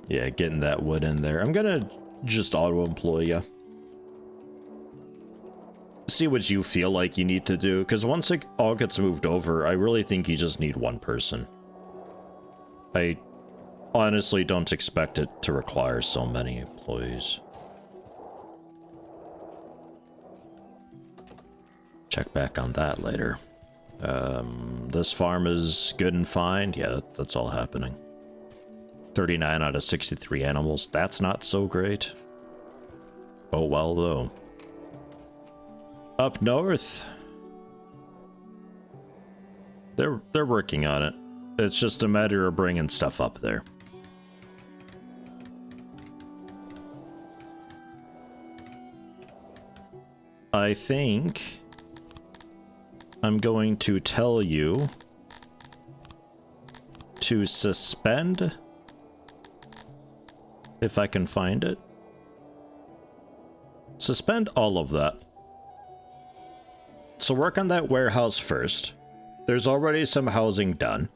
Yeah, getting that wood in there. I'm gonna just auto-employ you. See what you feel like you need to do, because once it all gets moved over, I really think you just need one person. I honestly don't expect it to require so many employees. Check back on that later. This farm is good and fine. Yeah, that's all happening. 39 out of 63 animals. That's not so great. Oh well, though. Up north. They're working on it. It's just a matter of bringing stuff up there. I think I'm going to tell you to suspend, if I can find it. Suspend all of that. So work on that warehouse first. There's already some housing done.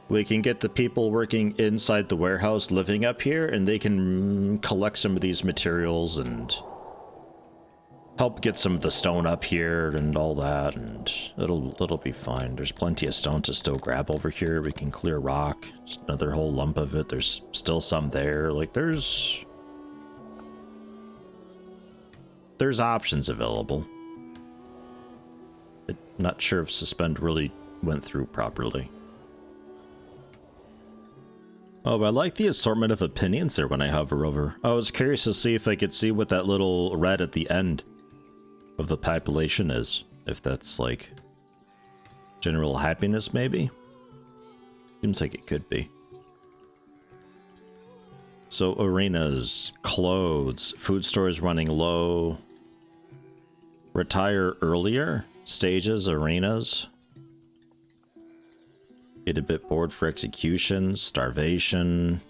We can get the people working inside the warehouse living up here, and they can collect some of these materials and help get some of the stone up here and all that, and it'll be fine. There's plenty of stone to still grab over here. We can clear rock. Just another whole lump of it. There's still some there. Like there's options available. I'm not sure if suspend really went through properly. Oh, I like the assortment of opinions there when I hover over. I was curious to see if I could see what that little red at the end of the population is. If that's like general happiness, maybe? Seems like it could be. So arenas, clothes, food stores running low. Retire earlier, stages, arenas. Get a bit bored for execution, starvation.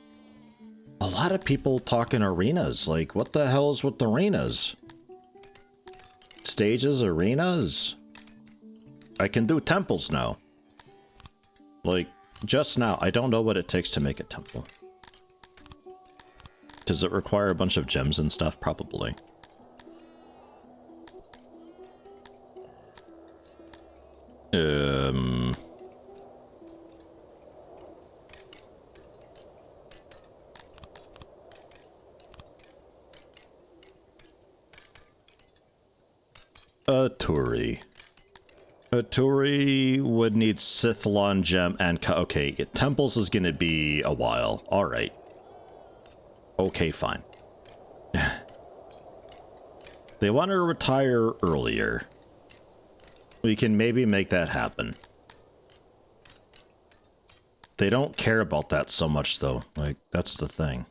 A lot of people talking arenas. Like, what the hell is with arenas? Stages, arenas? I can do temples now. Like, just now. I don't know what it takes to make a temple. Does it require a bunch of gems and stuff? Probably. A Turi would need Sithlon gem and okay, temples is gonna be a while. All right. Okay, fine. They want to retire earlier. We can maybe make that happen. They don't care about that so much, though. Like, that's the thing.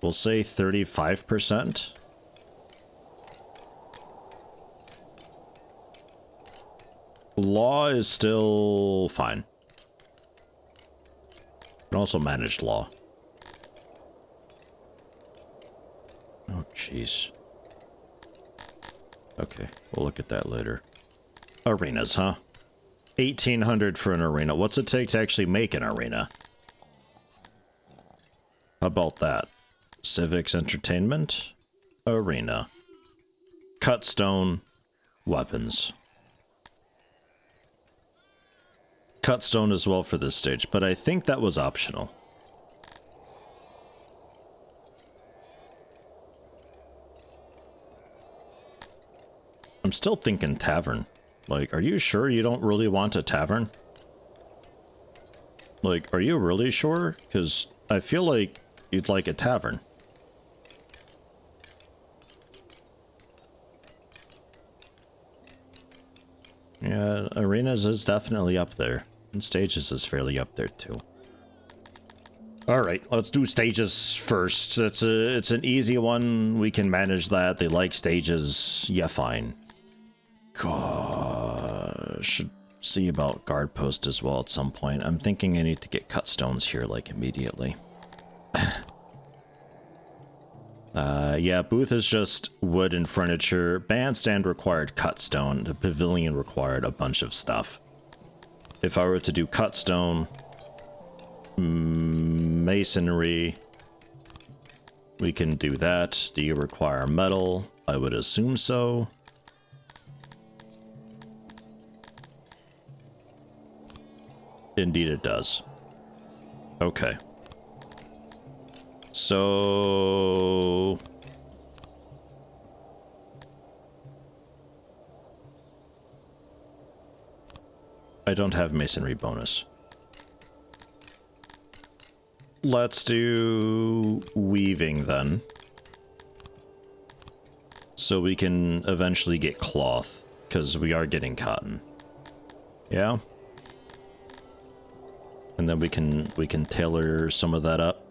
We'll say 35%. Law is still fine. And also managed law. Oh, jeez. Okay, we'll look at that later. Arenas, huh? 1,800 for an arena. What's it take to actually make an arena? How about that? Civics Entertainment? Arena. Cut stone. Weapons. Cut stone as well for this stage, but I think that was optional. I'm still thinking tavern. Like, are you sure you don't really want a tavern? Like, are you really sure? Because I feel like you'd like a tavern. Yeah, arenas is definitely up there. And stages is fairly up there too. Alright, let's do stages first. It's an easy one. We can manage that. They like stages. Yeah, fine. God, should see about guard post as well at some point. I'm thinking I need to get cut stones here like immediately. Yeah, booth is just wood and furniture. Bandstand required cut stone. The pavilion required a bunch of stuff. If I were to do cut stone, masonry. We can do that. Do you require metal? I would assume so. Indeed it does. Okay. So... I don't have masonry bonus. Let's do weaving then. So we can eventually get cloth, because we are getting cotton. Yeah? And then we can tailor some of that up.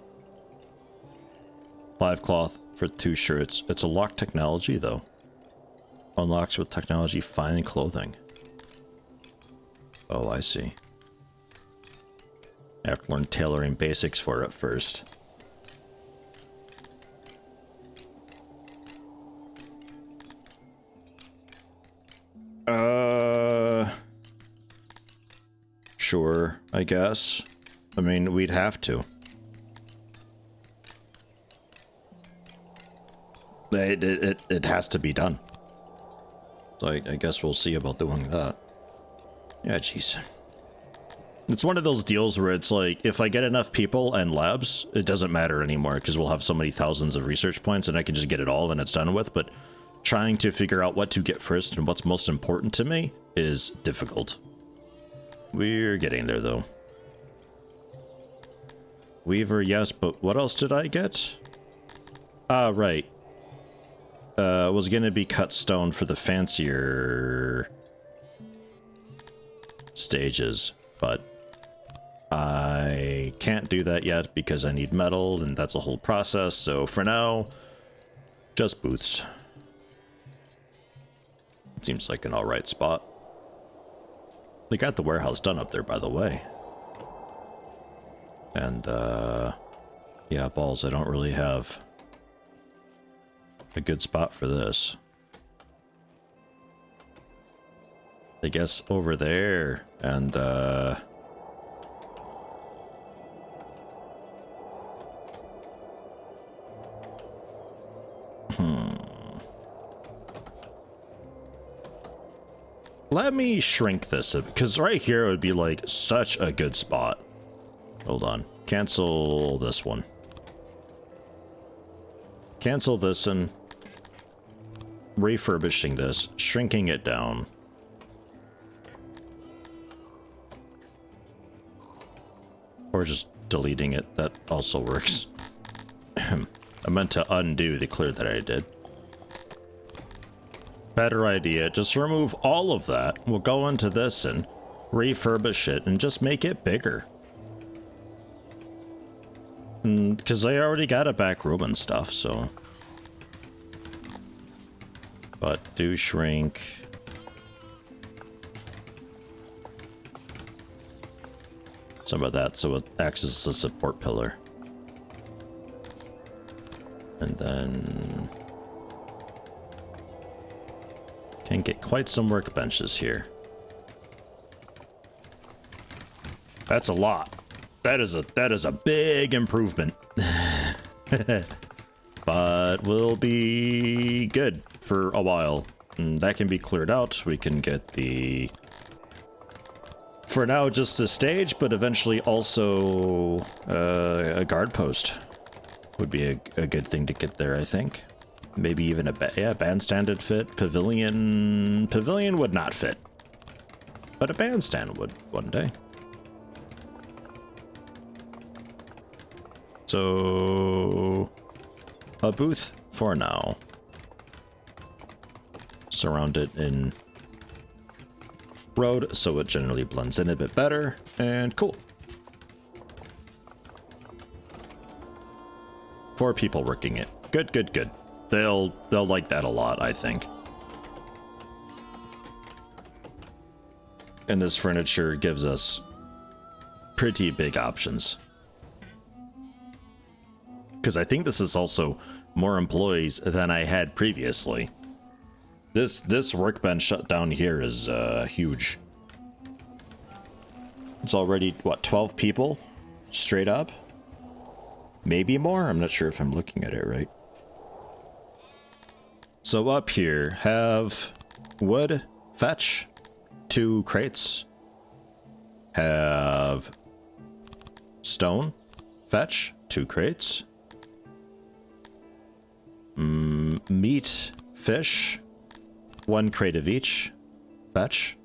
5 cloth for 2 shirts. It's a locked technology though. Unlocks with technology fine clothing. Oh, I see. I have to learn tailoring basics for it first. Sure, I guess. I mean, we'd have to. It has to be done. So I guess we'll see about doing that. Yeah, jeez. It's one of those deals where it's like, if I get enough people and labs, it doesn't matter anymore because we'll have so many thousands of research points and I can just get it all and it's done with. But trying to figure out what to get first and what's most important to me is difficult. We're getting there though. Weaver, yes, but what else did I get? Ah, right. Was gonna be cut stone for the fancier stages, but I can't do that yet because I need metal and that's a whole process. So for now, just booths. It seems like an alright spot. They got the warehouse done up there, by the way. And, yeah, balls, I don't really have a good spot for this. I guess over there, and, Let me shrink this, because right here it would be like such a good spot. Hold on. Cancel this one. Cancel this and refurbishing this, shrinking it down. Or just deleting it. That also works. I meant to undo the clear that I did. Better idea. Just remove all of that. We'll go into this and refurbish it and just make it bigger. Because I already got a back room and stuff, so. But do shrink. Some of that so it acts as a support pillar. And then can get quite some workbenches here. That's a lot. That is a big improvement. But will be good for a while. And that can be cleared out. We can get the, for now, just a stage, but eventually also a guard post would be a good thing to get there, I think. Maybe even a bandstand would fit. Pavilion would not fit, but a bandstand would one day. So a booth for now. Surround it in road so it generally blends in a bit better, and cool. 4 people working it. Good, good, good. They'll like that a lot, I think. And this furniture gives us pretty big options. Because I think this is also more employees than I had previously. This workbench down here is huge. It's already, what, 12 people? Straight up? Maybe more? I'm not sure if I'm looking at it right. So up here, have wood, fetch, 2 crates. Have stone, fetch, 2 crates. Meat, fish, 1 crate of each, fetch.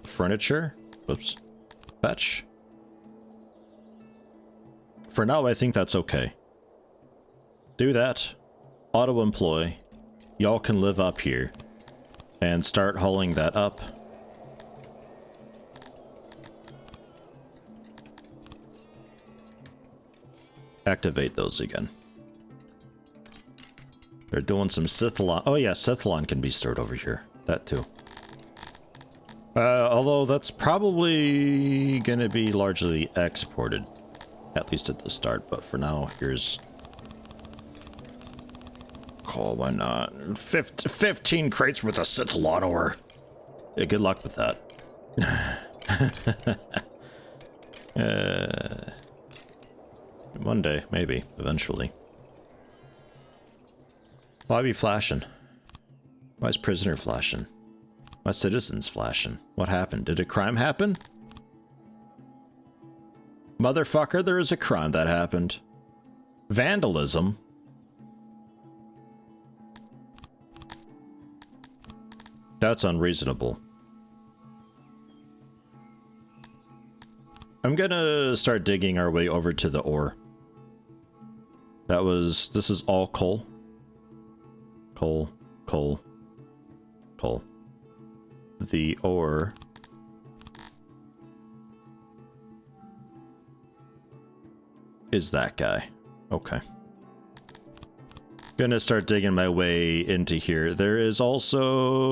Furniture, oops, fetch. For now, I think that's okay. Do that, auto-employ, y'all can live up here, and start hauling that up. Activate those again. They're doing some Sythalon. Oh yeah, Sythalon can be stored over here. That too. Although that's probably gonna be largely exported. At least at the start, but for now, here's... Oh, why not? 15 crates worth of Sythalon ore. Yeah, good luck with that. One day, maybe, eventually. Why be flashing? Why is prisoner flashing? Why citizens flashing? What happened? Did a crime happen? Motherfucker, there is a crime that happened. Vandalism? That's unreasonable. I'm gonna start digging our way over to the ore. This is all coal. Coal, coal, coal. The ore is that guy. Okay. Gonna start digging my way into here. There is also...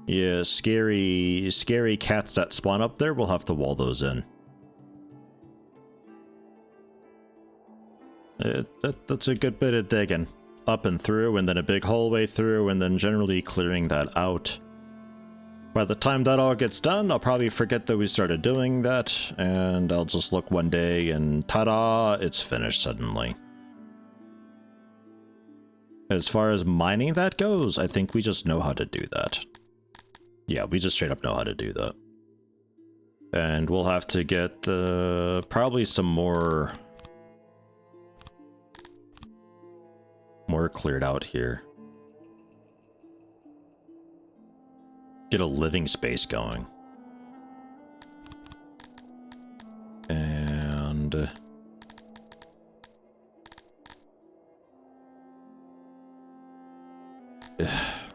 yeah, scary cats that spawn up there. We'll have to wall those in. That's a good bit of digging. Up and through, and then a big hallway through, and then generally clearing that out. By the time that all gets done, I'll probably forget that we started doing that, and I'll just look one day and ta-da, it's finished suddenly. As far as mining that goes, I think we just know how to do that. Yeah, we just straight up know how to do that. And we'll have to get probably some more cleared out here. Get a living space going. And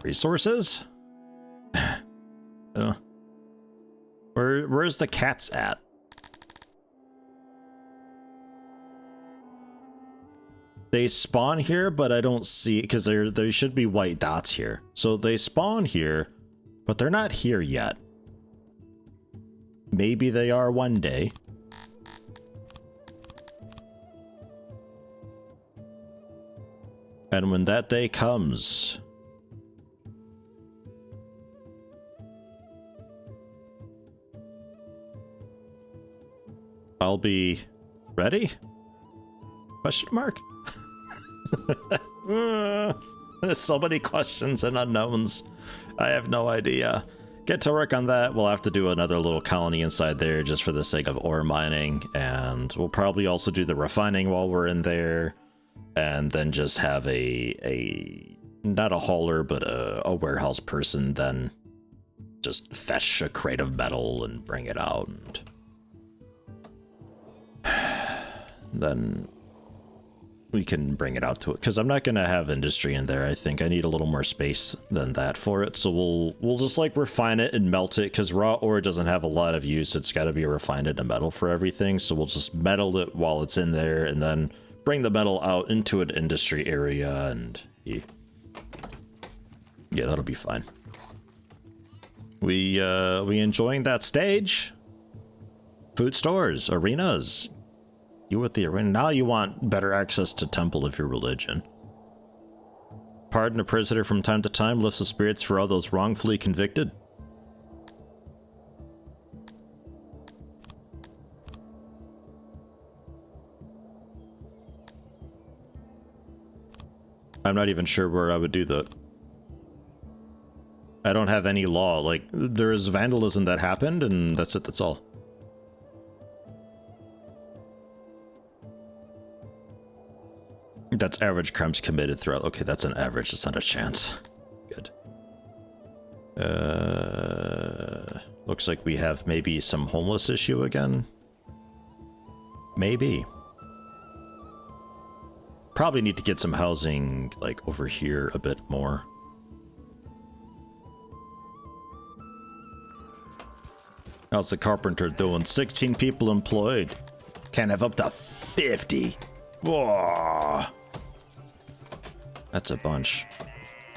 resources? Where's the cats at? They spawn here, but I don't see, because there should be white dots here. So they spawn here, but they're not here yet. Maybe they are one day. And when that day comes, I'll be ready? Question mark? There's so many questions and unknowns. I have no idea. Get to work on that. We'll have to do another little colony inside there just for the sake of ore mining, and we'll probably also do the refining while we're in there, and then just have a not a hauler, but a warehouse person then just fetch a crate of metal and bring it out, and then we can bring it out to it, because I'm not going to have industry in there. I think I need a little more space than that for it, so we'll just like refine it and melt it, because raw ore doesn't have a lot of use. It's got to be refined into metal for everything, so we'll just metal it while it's in there and then bring the metal out into an industry area, and yeah, that'll be fine. We enjoying that stage? Food stores, arenas. You with the arena. Now you want better access to temple of your religion. Pardon a prisoner from time to time, lifts the spirits for all those wrongfully convicted. I'm not even sure where I would do that. I don't have any law. Like, there is vandalism that happened, and that's it, that's all. That's average crimes committed throughout. Okay, that's an average, that's not a chance. Good. Looks like we have maybe some homeless issue again. Maybe. Probably need to get some housing, like, over here a bit more. How's the carpenter doing? 16 people employed. Can't have up to 50. Whoa. That's a bunch.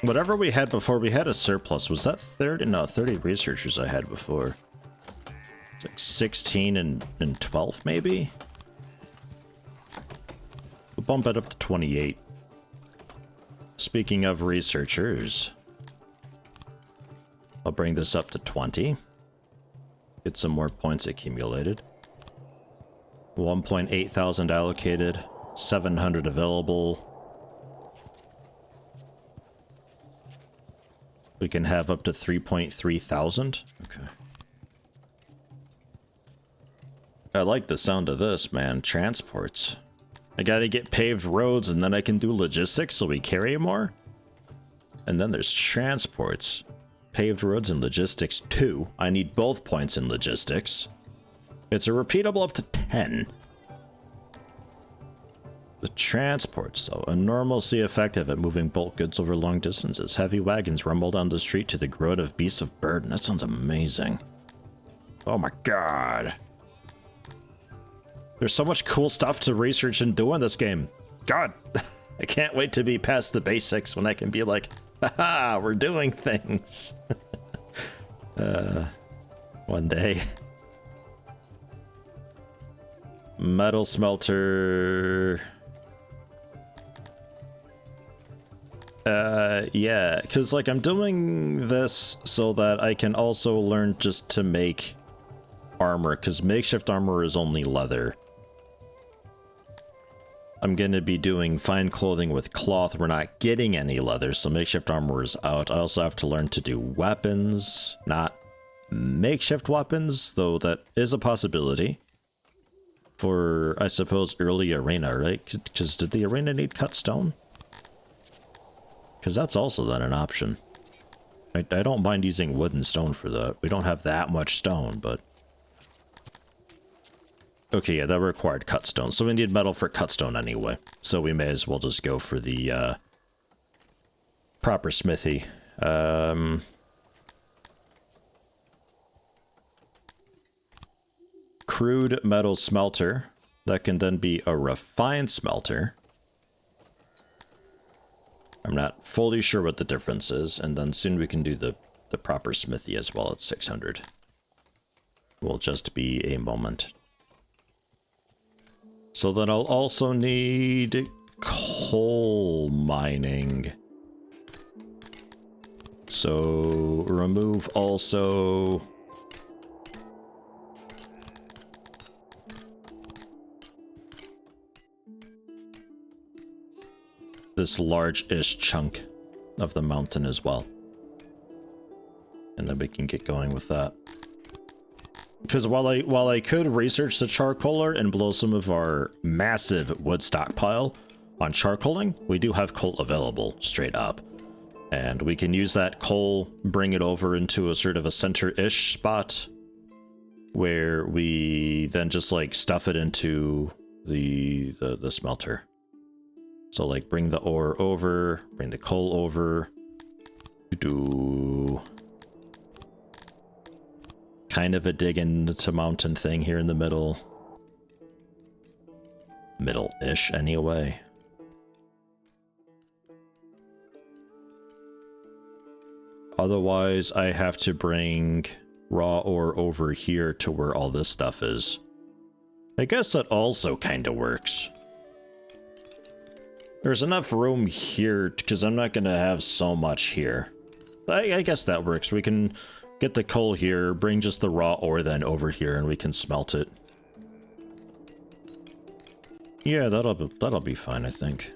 Whatever we had before, we had a surplus. Was that 30? No, 30 researchers I had before. It's like 16 and 12, maybe? We'll bump it up to 28. Speaking of researchers, I'll bring this up to 20. Get some more points accumulated. 1.8 thousand allocated. 700 available. We can have up to 3.3 thousand. Okay. I like the sound of this, man. Transports. I gotta get paved roads and then I can do logistics so we carry more. And then there's transports. Paved roads and logistics 2. I need both points in logistics. It's a repeatable up to 10. The transports, though, enormously effective at moving bulk goods over long distances. Heavy wagons rumble down the street to the growth of beasts of burden. That sounds amazing. Oh my god. There's so much cool stuff to research and do in this game. God, I can't wait to be past the basics when I can be like, haha, we're doing things. One day. Metal smelter. Yeah, because like I'm doing this so that I can also learn just to make armor, because makeshift armor is only leather. I'm going to be doing fine clothing with cloth. We're not getting any leather, so makeshift armor is out. I also have to learn to do weapons, not makeshift weapons, though that is a possibility. For, I suppose, early arena, right? Because did the arena need cut stone? Because that's also then an option. I don't mind using wood and stone for that. We don't have that much stone, but... Okay, yeah, that required cut stone. So we need metal for cut stone anyway. So we may as well just go for the proper smithy. Crude metal smelter. That can then be a refined smelter. I'm not fully sure what the difference is. And then soon we can do the proper smithy as well at 600. Will just be a moment. So then I'll also need coal mining. So remove also... this large-ish chunk of the mountain as well. And then we can get going with that. Because while I could research the charcoaler and blow some of our massive wood stockpile on charcoaling, we do have coal available straight up. And we can use that coal, bring it over into a sort of a center-ish spot where we then just like stuff it into the smelter. So like bring the ore over, bring the coal over, do kind of a dig into mountain thing here in the middle. Middle-ish anyway. Otherwise, I have to bring raw ore over here to where all this stuff is. I guess that also kind of works. There's enough room here, because I'm not going to have so much here. I guess that works. We can get the coal here, bring just the raw ore then over here, and we can smelt it. Yeah, that'll be fine, I think.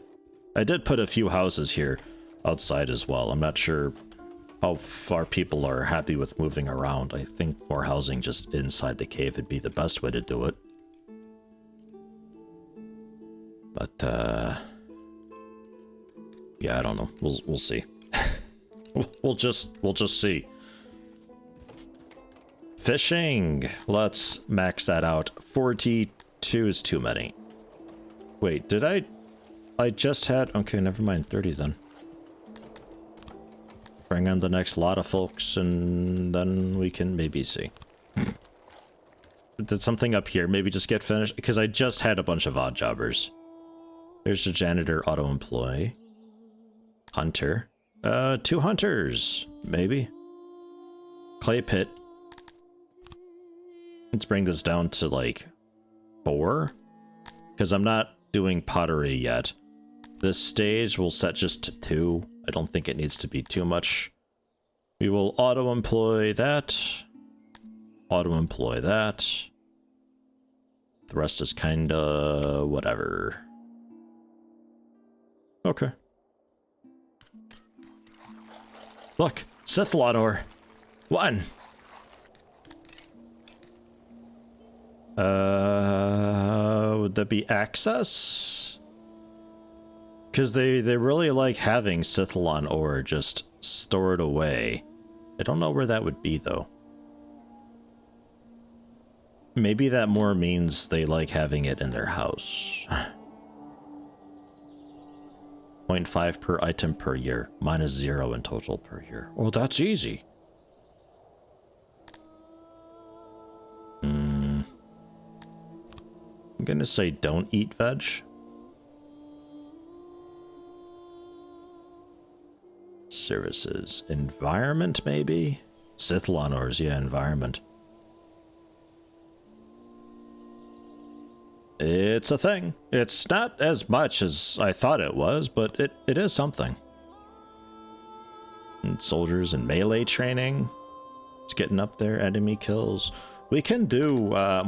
I did put a few houses here outside as well. I'm not sure how far people are happy with moving around. I think more housing just inside the cave would be the best way to do it. But, yeah, I don't know. We'll see. we'll just see. Fishing. Let's max that out. 42 is too many. Wait, did I just had... Okay, never mind. 30 then. Bring on the next lot of folks and then we can maybe see. Did something up here maybe just get finished? Because I just had a bunch of odd jobbers. There's the janitor, auto employee. Hunter. 2 hunters, maybe. Clay pit. Let's bring this down to like 4. Because I'm not doing pottery yet. This stage will set just to 2. I don't think it needs to be too much. We will auto employ that. Auto employ that. The rest is kinda whatever. Okay. Look, Sythlon ore. 1. Would that be access? Because they really like having Sythlon ore just stored away. I don't know where that would be though. Maybe that more means they like having it in their house. 0.5 per item per year, -0 in total per year. Oh, that's easy. I'm gonna say don't eat veg. Services. Environment, maybe? Sythlon ores, yeah, environment. It's a thing. It's not as much as I thought it was, but it is something. And soldiers and melee training. It's getting up there. Enemy kills. We can do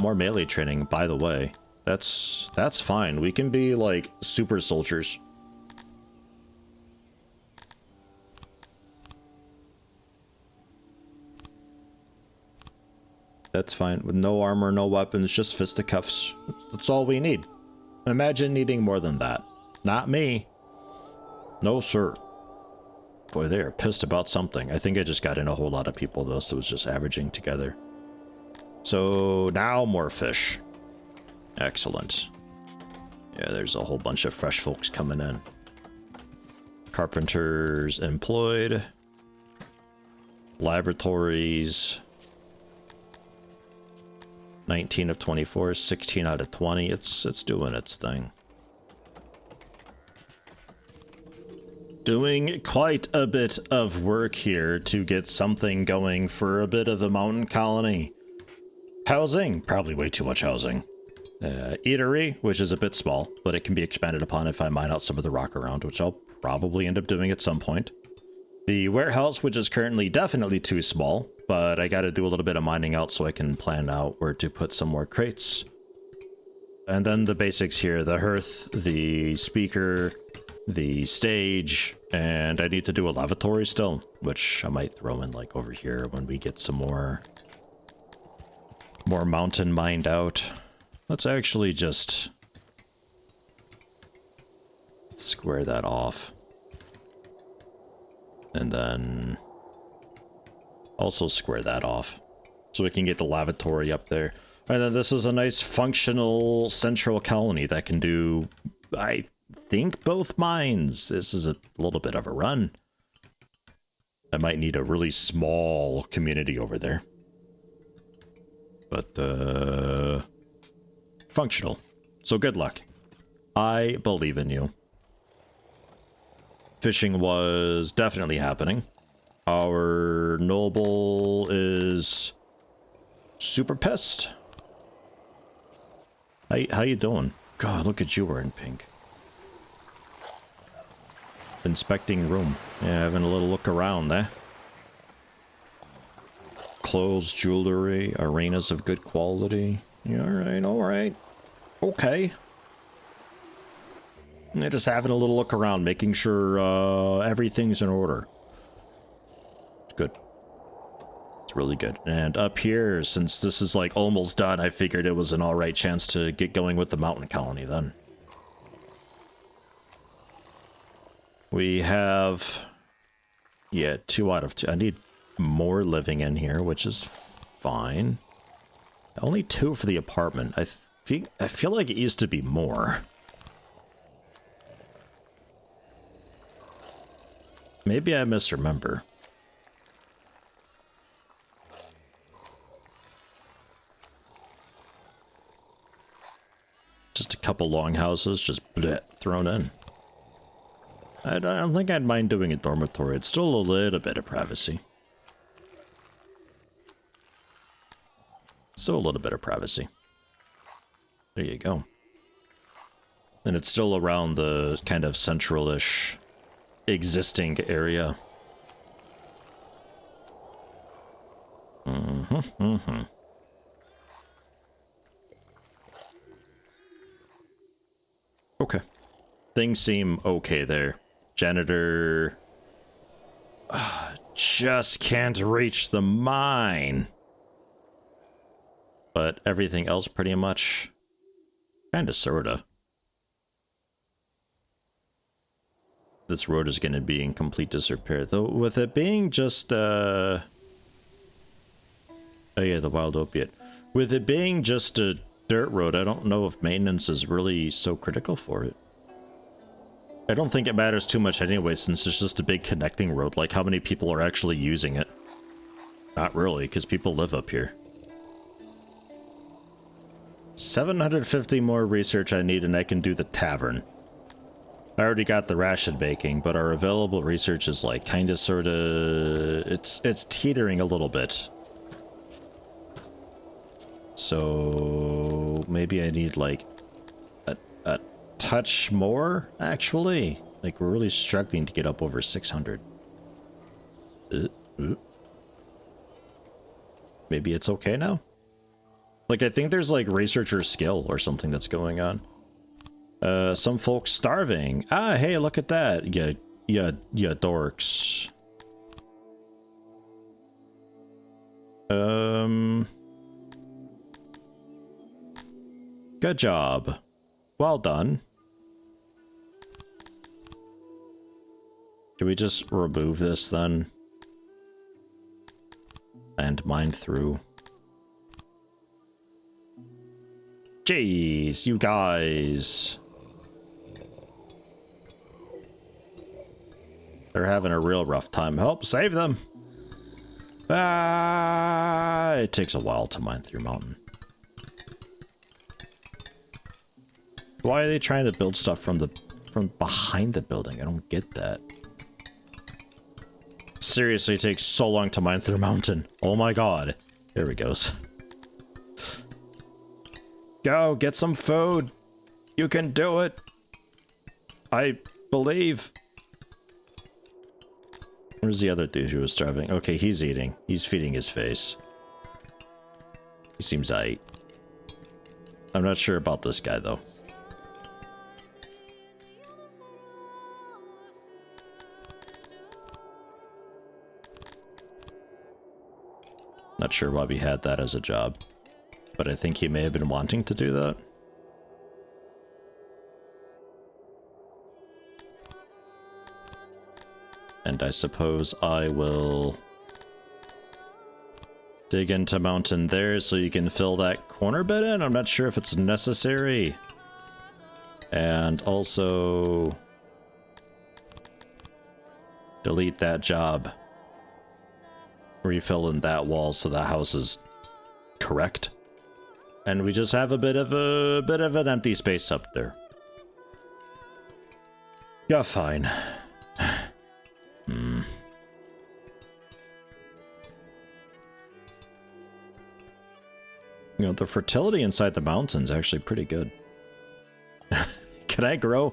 more melee training, by the way. That's fine. We can be like super soldiers. That's fine. With no armor, no weapons, just fisticuffs. That's all we need. Imagine needing more than that. Not me. No, sir. Boy, they are pissed about something. I think I just got in a whole lot of people, though, so it was just averaging together. So, now more fish. Excellent. Yeah, there's a whole bunch of fresh folks coming in. Carpenters employed. Laboratories. 19 of 24, 16 out of 20. It's doing its thing. Doing quite a bit of work here to get something going for a bit of the mountain colony. Housing, probably way too much housing. Eatery, which is a bit small, but it can be expanded upon if I mine out some of the rock around, which I'll probably end up doing at some point. The warehouse, which is currently definitely too small, but I gotta do a little bit of mining out so I can plan out where to put some more crates. And then the basics here, the hearth, the speaker, the stage, and I need to do a lavatory still, which I might throw in like over here when we get some more mountain mined out. Let's actually just square that off. And then also square that off so we can get the lavatory up there. And then this is a nice functional central colony that can do, I think, both mines. This is a little bit of a run. I might need a really small community over there. But, functional. So good luck. I believe in you. Fishing was definitely happening. Our noble is super pissed. How you doing? God, look at you wearing pink. Inspecting room. Yeah, having a little look around there. Clothes, jewelry, arenas of good quality. Yeah, alright, alright. Okay. Just having a little look around, making sure everything's in order. It's good. It's really good. And up here, since this is like almost done, I figured it was an alright chance to get going with the mountain colony then. We have, yeah, 2 out of 2. I need more living in here, which is fine. Only 2 for the apartment. I feel like it used to be more. Maybe I misremember. Just a couple longhouses, just bleh, thrown in. I don't think I'd mind doing a dormitory. It's still a little bit of privacy. Still a little bit of privacy. There you go. And it's still around the kind of central-ish existing area. Okay. Things seem okay there. Janitor just can't reach the mine. But everything else pretty much kinda sorta. This road is gonna be in complete disrepair, though with it being just oh yeah, the wild opiate. With it being just a dirt road, I don't know if maintenance is really so critical for it. I don't think it matters too much anyway, since it's just a big connecting road. Like, how many people are actually using it? Not really, because people live up here. 750 more research I need, and I can do the tavern. I already got the ration making, but our available research is like kind of sort of... It's teetering a little bit. So maybe I need like a touch more, actually. Like, we're really struggling to get up over 600. Maybe it's okay now? Like, I think there's like researcher skill or something that's going on. Some folks starving. Ah, hey, look at that. Yeah, dorks. Good job. Well done. Can we just remove this then? And mine through. Jeez, you guys. They're having a real rough time. Help, save them. Ah, it takes a while to mine through mountain. Why are they trying to build stuff from behind the building? I don't get that. Seriously, it takes so long to mine through mountain. Oh my god. There he goes. Go, get some food. You can do it. I believe. Where's the other dude who was starving? Okay, he's eating. He's feeding his face. He seems aight. I'm not sure about this guy, though. Not sure why we had that as a job, but I think he may have been wanting to do that. And I suppose I will dig into mountain there so you can fill that corner bit in. I'm not sure if it's necessary. And also delete that job. Refill in that wall so the house is correct. And we just have a bit of an empty space up there. Yeah, fine. You know, the fertility inside the mountain's actually pretty good. Can I grow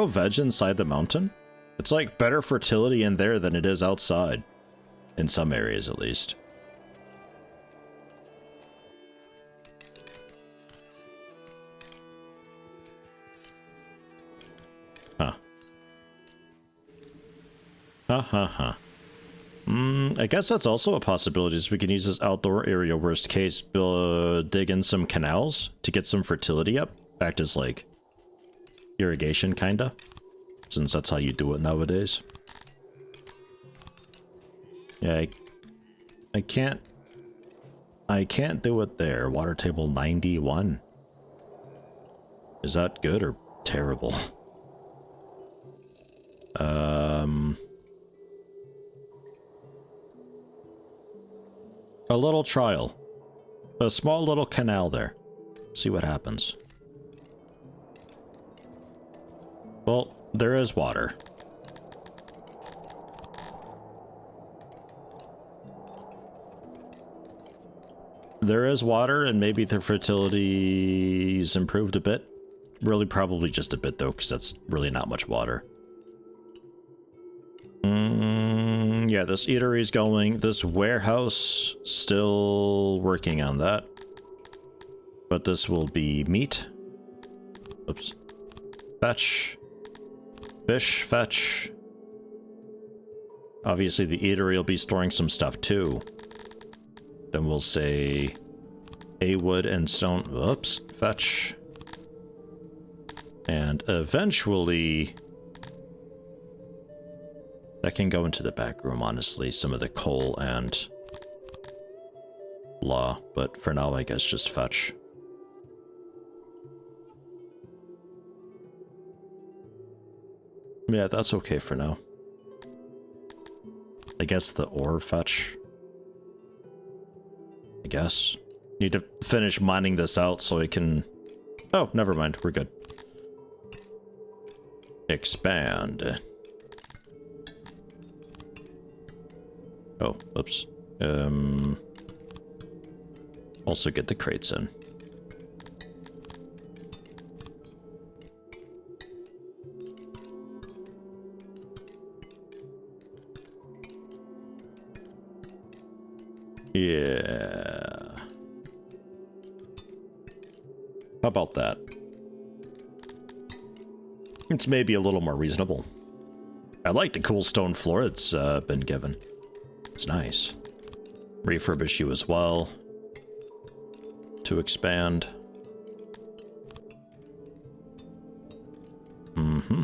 veg inside the mountain? It's like better fertility in there than it is outside. In some areas, at least. Ha ha ha. I guess that's also a possibility, is we can use this outdoor area, worst case, dig in some canals to get some fertility up. Act as, like, irrigation, kinda. Since that's how you do it nowadays. Yeah, I can't do it there. Water table 91. Is that good or terrible? A little trial. A small little canal there. See what happens. Well, there is water. There is water, and maybe the fertility's improved a bit. Really, probably just a bit, though, because that's really not much water. Yeah, this eatery's going. This warehouse, still working on that. But this will be meat. Oops. Fetch. Fish, fetch. Obviously, the eatery will be storing some stuff, too. Then we'll say a wood and stone. Oops. Fetch. And eventually, that can go into the back room, honestly. Some of the coal and blah. But for now, I guess just fetch. Yeah, that's okay for now. I guess the ore fetch. I guess. Need to finish mining this out so I can... Oh, never mind. We're good. Expand. Oh, oops. Also get the crates in. Yeah. How about that? It's maybe a little more reasonable. I like the cool stone floor that's been given. It's nice. Refurbish you as well. To expand. Mm-hmm.